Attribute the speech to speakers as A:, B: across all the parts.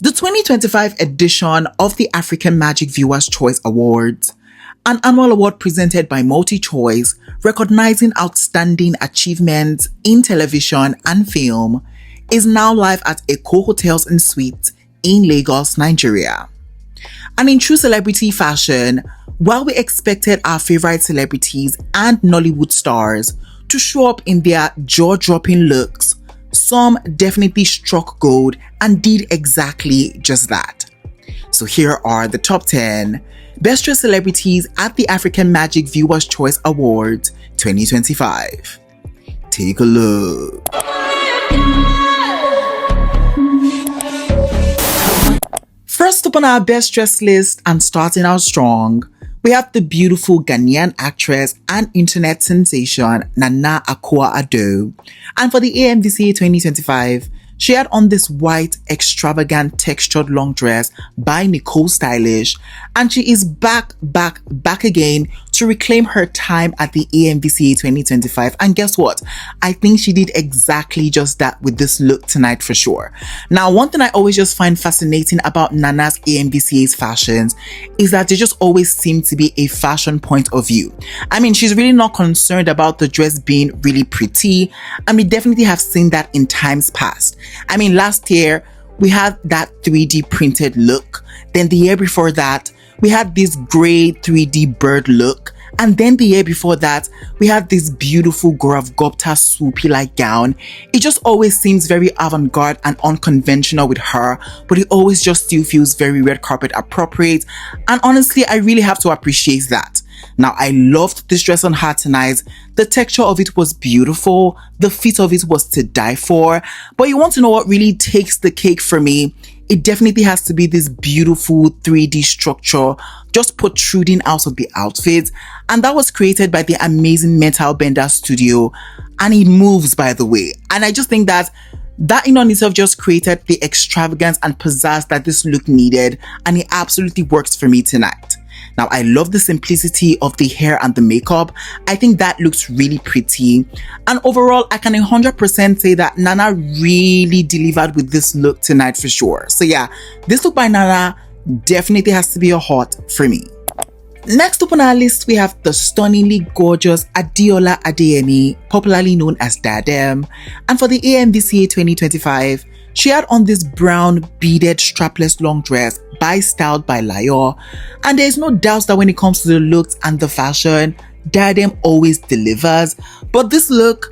A: The 2025 edition of the African Magic Viewers' Choice Awards, an annual award presented by MultiChoice, recognizing outstanding achievements in television and film, is now live at Eko Hotels and Suites in Lagos, Nigeria. And in true celebrity fashion, while we expected our favorite celebrities and Nollywood stars to show up in their jaw-dropping looks, some definitely struck gold and did exactly just that. So here are the top 10 best dressed celebrities at the African Magic Viewers' Choice Awards 2025. Take a look. First up on our best dressed list, and starting out strong, we have the beautiful Ghanaian actress and internet sensation Nana Akua-Addo. And for the Amvca 2025, she had on this white, extravagant, textured long dress by Nicole Stylish, and she is back again to reclaim her time at the Amvca 2025. And guess what? I think she did exactly just that with this look tonight for sure. Now, one thing I always just find fascinating about Nana's Amvca's fashions is that they just always seem to be a fashion point of view. I mean, she's really not concerned about the dress being really pretty, and we definitely have seen that in times past. I mean, last year, we had that 3D printed look. Then the year before that, we had this gray 3D bird look. And then the year before that, we had this beautiful Gaurav Gupta swoopy-like gown. It just always seems very avant-garde and unconventional with her, but it always just still feels very red carpet appropriate. And honestly, I really have to appreciate that. Now, I loved this dress on her tonight. The texture of it was beautiful. The fit of it was to die for. But you want to know what really takes the cake for me? It definitely has to be this beautiful 3D structure just protruding out of the outfit. And that was created by the amazing Metal Bender Studio. And it moves, by the way. And I just think that in on itself just created the extravagance and pizzazz that this look needed. And it absolutely works for me tonight. Now, I love the simplicity of the hair and the makeup. I think that looks really pretty. And overall, I can 100% say that Nana really delivered with this look tonight for sure. So yeah, this look by Nana definitely has to be a hot for me. Next up on our list, we have the stunningly gorgeous Adiola Adenei, popularly known as Dadem. And for the Amvca 2025, she had on this brown beaded strapless long dress styled by Layo. And there is no doubt that when it comes to the looks and the fashion, Dadem always delivers. But this look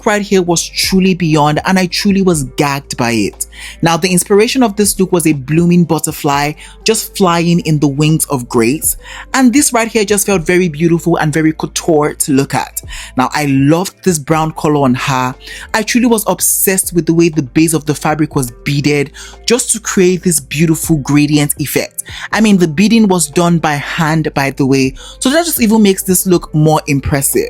A: right here was truly beyond, and I truly was gagged by it. Now, the inspiration of this look was a blooming butterfly just flying in the wings of grace. And this right here just felt very beautiful and very couture to look at. Now, I loved this brown color on her. I truly was obsessed with the way the base of the fabric was beaded just to create this beautiful gradient effect. I mean, the beading was done by hand, by the way, so that just even makes this look more impressive.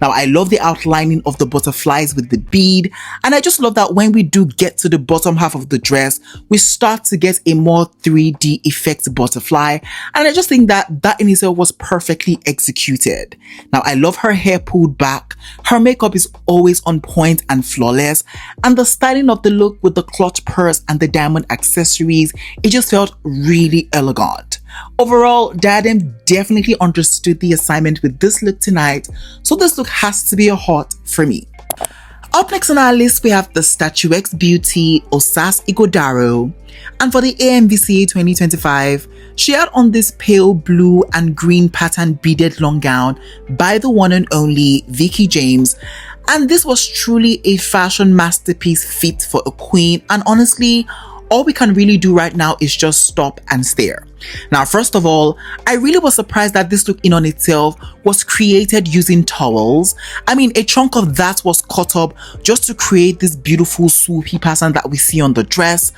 A: Now, I love the outlining of the butterflies with the bead, and I just love that when we do get to the bottom half of the dress, we start to get a more 3D effect butterfly, and I just think that in itself was perfectly executed. Now, I love her hair pulled back, her makeup is always on point and flawless, and the styling of the look with the clutch purse and the diamond accessories, it just felt really elegant. Overall, Dadem definitely understood the assignment with this look tonight, so this look has to be a hot for me. Up next on our list, we have the statuesque beauty Osas Okoro. And for the Amvca 2025, she had on this pale blue and green pattern beaded long gown by the one and only Vicky James. And this was truly a fashion masterpiece fit for a queen, and honestly, all we can really do right now is just stop and stare. Now, first of all, I really was surprised that this look in on itself was created using towels. I mean, a chunk of that was cut up just to create this beautiful swoopy pattern that we see on the dress.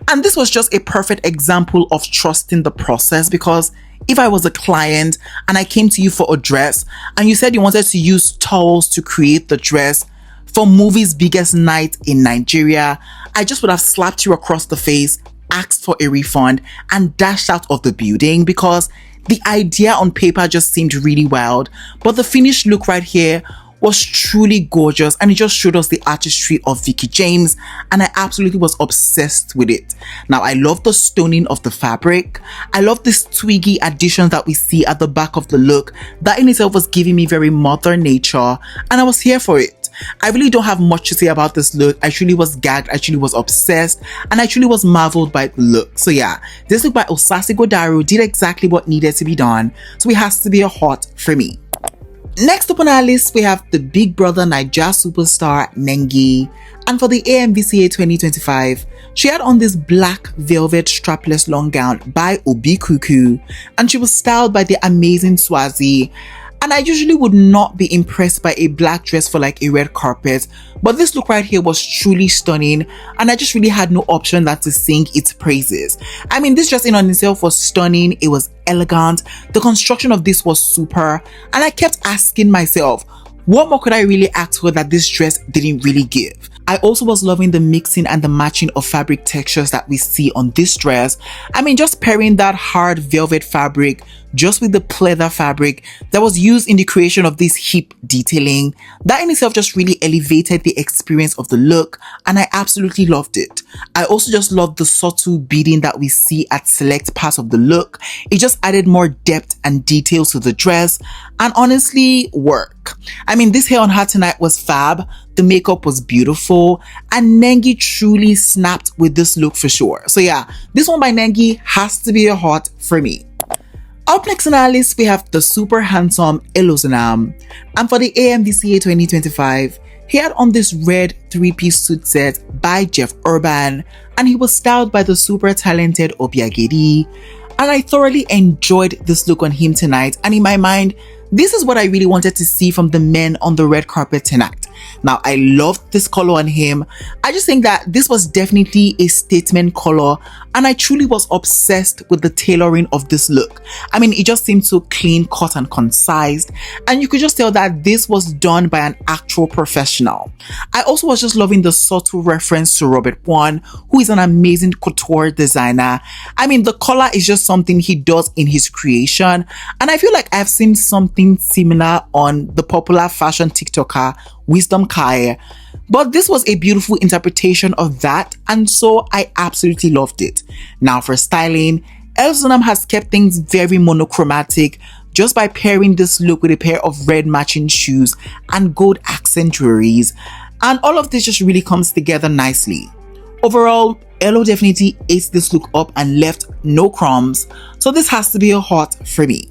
A: And this was just a perfect example of trusting the process, because if I was a client and I came to you for a dress and you said you wanted to use towels to create the dress for movie's biggest night in Nigeria, I just would have slapped you across the face, asked for a refund, and dashed out of the building, because the idea on paper just seemed really wild. But the finished look right here was truly gorgeous, and it just showed us the artistry of Vicky James, and I absolutely was obsessed with it. Now, I love the stoning of the fabric. I love this twiggy additions that we see at the back of the look. That in itself was giving me very Mother Nature, and I was here for it. I really don't have much to say about this look. I truly was gagged, I truly was obsessed, and I truly was marveled by the look. So yeah, this look by Osas Okoro did exactly what needed to be done, so it has to be a hot for me. Next up on our list, we have the Big Brother Naija superstar Nengi, and for the Amvca 2025, she had on this black velvet strapless long gown by Obi Kuku, and she was styled by the amazing Swazi. And I usually would not be impressed by a black dress for like a red carpet, but this look right here was truly stunning, and I just really had no option than to sing its praises. I mean, this dress in on itself was stunning, it was elegant, the construction of this was super, and I kept asking myself, what more could I really ask for that this dress didn't really give? I also was loving the mixing and the matching of fabric textures that we see on this dress. I mean, just pairing that hard velvet fabric just with the pleather fabric that was used in the creation of this hip detailing, that in itself just really elevated the experience of the look, and I absolutely loved it. I also just loved the subtle beading that we see at select parts of the look. It just added more depth and details to the dress, and honestly, work. I mean, this hair on her tonight was fab, the makeup was beautiful, and Nengi truly snapped with this look for sure. So yeah, this one by Nengi has to be a hot for me. Up next on our list, we have the super handsome Elam, and for the Amvca 2025, he had on this red three-piece suit set by Jeff Urban, and he was styled by the super talented Obiageli, and I thoroughly enjoyed this look on him tonight, and in my mind, this is what I really wanted to see from the men on the red carpet tonight. Now, I loved this color on him. I just think that this was definitely a statement color, and I truly was obsessed with the tailoring of this look. I mean, it just seemed so clean cut and concise, and you could just tell that this was done by an actual professional. I also was just loving the subtle reference to Robert Wan, who is an amazing couture designer. I mean, the color is just something he does in his creation, and I feel like I've seen something similar on the popular fashion TikToker Wisdom Kai, but this was a beautiful interpretation of that, and so I absolutely loved it. Now for styling, Elam has kept things very monochromatic just by pairing this look with a pair of red matching shoes and gold accent jewelries, and all of this just really comes together nicely. Overall, Elo definitely ate this look up and left no crumbs, so this has to be a hot for me.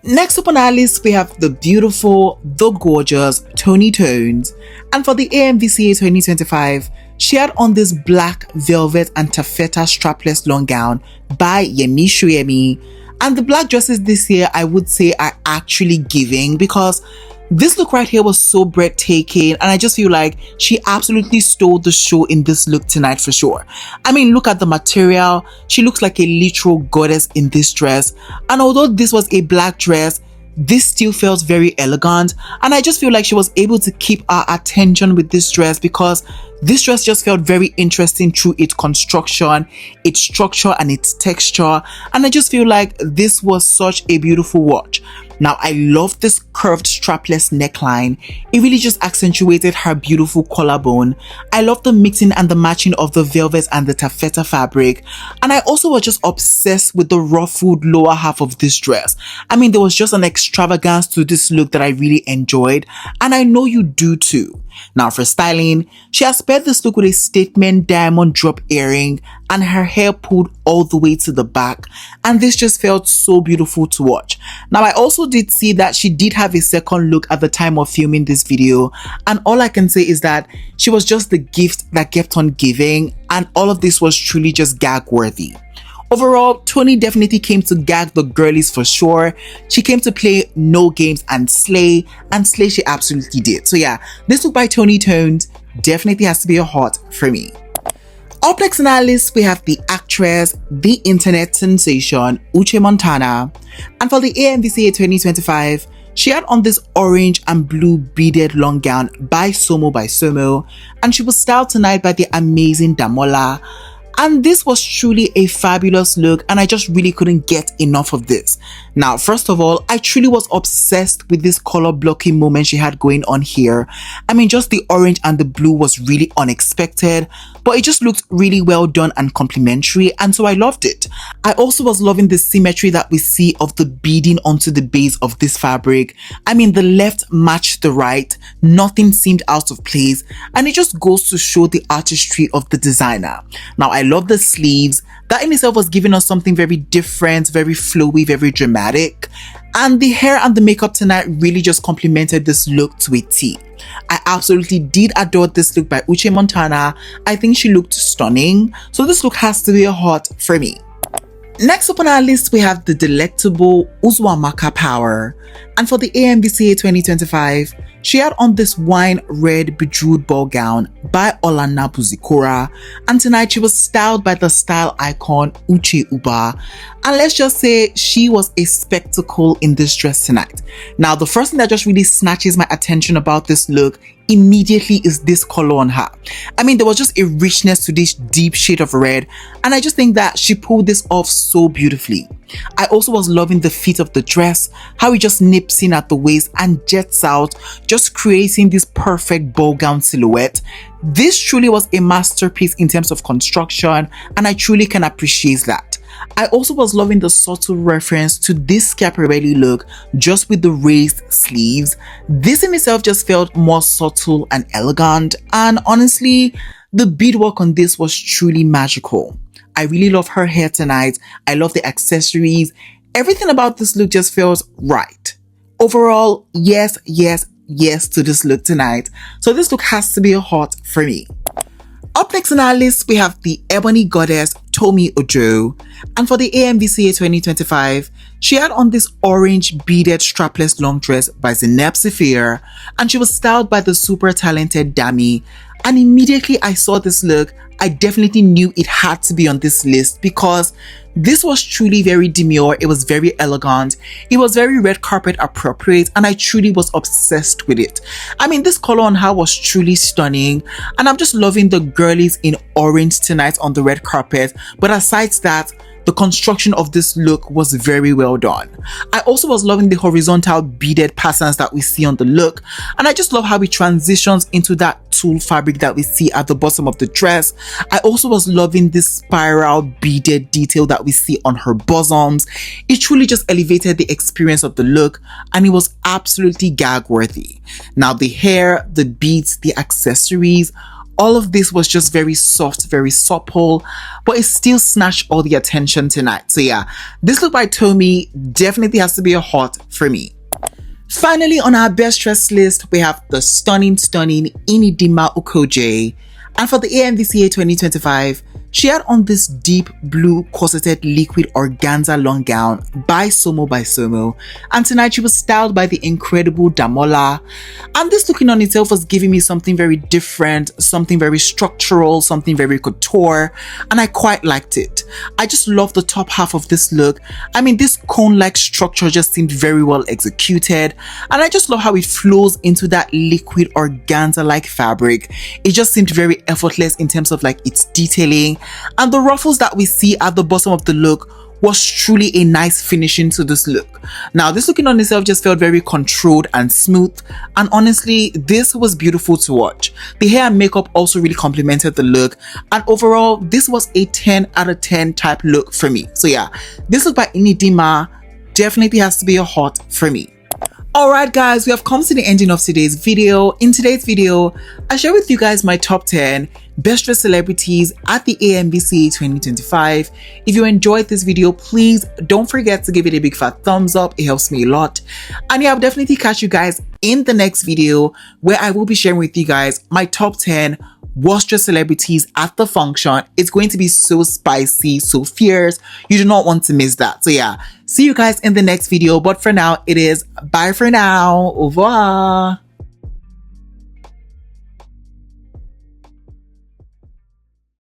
A: Next up on our list, we have the beautiful, the gorgeous Toni Tones, and for the Amvca 2025, she had on this black velvet and taffeta strapless long gown by Yemi Shuemi, and the black dresses this year I would say are actually giving, because this look right here was so breathtaking, and I just feel like she absolutely stole the show in this look tonight for sure. I mean, look at the material. She looks like a literal goddess in this dress, and although this was a black dress, this still felt very elegant, and I just feel like she was able to keep our attention with this dress, because this dress just felt very interesting through its construction, its structure, and its texture, and I just feel like this was such a beautiful watch. Now, I love this curved strapless neckline. It really just accentuated her beautiful collarbone. I love the mixing and the matching of the velvet and the taffeta fabric. And I also was just obsessed with the ruffled lower half of this dress. I mean, there was just an extravagance to this look that I really enjoyed, and I know you do too. Now for styling, she has paired this look with a statement diamond drop earring and her hair pulled all the way to the back, and this just felt so beautiful to watch. Now I also did see that she did have a second look at the time of filming this video, and all I can say is that she was just the gift that kept on giving, and all of this was truly just gag worthy. Overall, Toni definitely came to gag the girlies for sure. She came to play no games and slay she absolutely did. So yeah, this look by Toni Tones definitely has to be a hot for me. Up next on our list, we have the actress, the internet sensation, Uchi Montana. And for the Amvca 2025, she had on this orange and blue beaded long gown by Somo, and she was styled tonight by the amazing Damola. And this was truly a fabulous look, and I just really couldn't get enough of this. Now, first of all, I truly was obsessed with this color blocking moment she had going on here. I mean, just the orange and the blue was really unexpected, but it just looked really well done and complimentary, and so I loved it. I also was loving the symmetry that we see of the beading onto the base of this fabric. I mean, the left matched the right, nothing seemed out of place, and it just goes to show the artistry of the designer. Now, I love the sleeves. That in itself was giving us something very different, very flowy, very dramatic. And the hair and the makeup tonight really just complemented this look to a T. I absolutely did adore this look by Uchi Montana. I think she looked stunning. So this look has to be a hot for me. Next up on our list, we have the delectable Uwuaja Power. And for the Amvca 2025, she had on this wine red bejeweled ball gown by Osas Okoro, and tonight she was styled by the style icon Uchi. And let's just say she was a spectacle in this dress tonight. Now, the first thing that just really snatches my attention about this look immediately is this color on her. I mean, there was just a richness to this deep shade of red, and I just think that she pulled this off so beautifully. I also was loving the fit of the dress, how it just nips in at the waist and jets out, just creating this perfect ball gown silhouette. This truly was a masterpiece in terms of construction, and I truly can appreciate that. I also was loving the subtle reference to this Schiaparelli look, just with the raised sleeves. This in itself just felt more subtle and elegant, and honestly, the beadwork on this was truly magical. I really love her hair tonight. I love the accessories. Everything about this look just feels right. Overall, yes to this look tonight. So this look has to be a hot for me. Up next on our list, we have the ebony goddess Tomi Ojo. And for the Amvca 2025, she had on this orange beaded strapless long dress by Zeynep Sefer, and she was styled by the super talented Dami. And immediately I saw this look, I definitely knew it had to be on this list because this was truly very demure, it was very elegant, it was very red carpet appropriate, and I truly was obsessed with it. I mean, this color on her was truly stunning, and I'm just loving the girlies in orange tonight on the red carpet, but aside that, the construction of this look was very well done. I also was loving the horizontal beaded patterns that we see on the look, and I just love how it transitions into that tulle fabric that we see at the bottom of the dress. I also was loving this spiral beaded detail that we see on her bosoms. It truly just elevated the experience of the look, and it was absolutely gag worthy. Now, the hair, the beads, the accessories, all of this was just very soft, very supple, but it still snatched all the attention tonight. So yeah, this look by Tomi definitely has to be a hot for me. Finally, on our best dress list, we have the stunning Inma Uwuaja. And for the Amvca 2025, she had on this deep blue corseted liquid organza long gown by Somo, and tonight she was styled by the incredible Damola. And this looking on itself was giving me something very different, something very structural, something very couture, and I quite liked it. I just love the top half of this look. I mean, this cone-like structure just seemed very well executed, and I just love how it flows into that liquid organza-like fabric. It just seemed very effortless in terms of like its detailing, and the ruffles that we see at the bottom of the look was truly a nice finishing to this look. Now, this looking on itself just felt very controlled and smooth, and honestly, this was beautiful to watch. The hair and makeup also really complemented the look, and overall, this was a 10 out of 10 type look for me. So yeah, this look by Inma definitely has to be a hot for me. Alright guys, we have come to the ending of today's video. In today's video, I share with you guys my top 10 best dressed celebrities at the Amvca 2025. If you enjoyed this video, please don't forget to give it a big fat thumbs up. It helps me a lot. And yeah, I'll definitely catch you guys in the next video where I will be sharing with you guys my top 10 worst dressed celebrities at the function. It's going to be so spicy, so fierce. You do not want to miss that. So yeah, see you guys in the next video. But for now, it is bye for now. Au revoir.